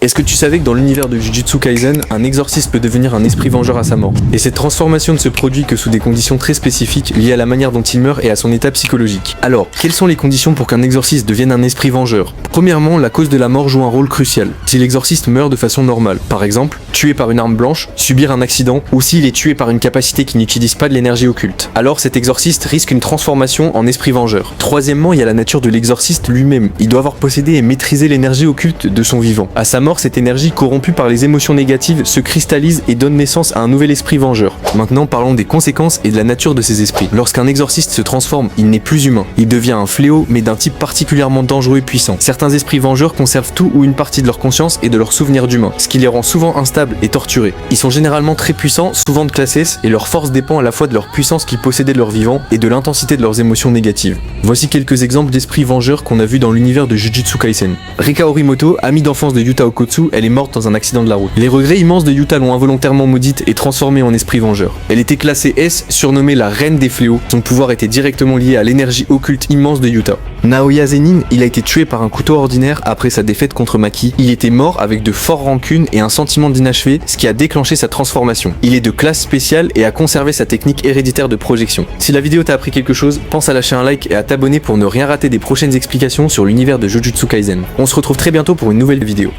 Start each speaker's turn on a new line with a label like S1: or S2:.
S1: Est-ce que tu savais que dans l'univers de Jujutsu Kaisen, un exorciste peut devenir un esprit vengeur à sa mort? Et cette transformation ne se produit que sous des conditions très spécifiques liées à la manière dont il meurt et à son état psychologique. Alors, quelles sont les conditions pour qu'un exorciste devienne un esprit vengeur? Premièrement, la cause de la mort joue un rôle crucial. Si l'exorciste meurt de façon normale, par exemple, tué par une arme blanche, subir un accident, ou s'il est tué par une capacité qui n'utilise pas de l'énergie occulte, alors cet exorciste risque une transformation en esprit vengeur. Troisièmement, il y a la nature de l'exorciste lui-même. Il doit avoir possédé et maîtrisé l'énergie occulte de son vivant. À sa mort, cette énergie corrompue par les émotions négatives se cristallise et donne naissance à un nouvel esprit vengeur. Maintenant, parlons des conséquences et de la nature de ces esprits. Lorsqu'un exorciste se transforme, il n'est plus humain. Il devient un fléau, mais d'un type particulièrement dangereux et puissant. Certains esprits vengeurs conservent tout ou une partie de leur conscience et de leurs souvenirs d'humains, ce qui les rend souvent instables et torturés. Ils sont généralement très puissants, souvent de classe S, et leur force dépend à la fois de leur puissance qu'ils possédaient de leur vivant et de l'intensité de leurs émotions négatives. Voici quelques exemples d'esprits vengeurs qu'on a vus dans l'univers de Jujutsu Kaisen. Rika Horimoto, amie d'enfance de Yuta Okkotsu, elle est morte dans un accident de la route. Les regrets immenses de Yuta l'ont involontairement maudite et transformée en esprit vengeur. Elle était classée S, surnommée la reine des fléaux. Son pouvoir était directement lié à l'énergie occulte immense de Yuta. Naoya Zenin, il a été tué par un couteau ordinaire après sa défaite contre Maki. Il était mort avec de fortes rancunes et un sentiment d'inachevé, ce qui a déclenché sa transformation. Il est de classe spéciale et a conservé sa technique héréditaire de projection. Si la vidéo t'a appris quelque chose, pense à lâcher un like et à t'abonner pour ne rien rater des prochaines explications sur l'univers de Jujutsu Kaisen. On se retrouve très bientôt pour une nouvelle vidéo.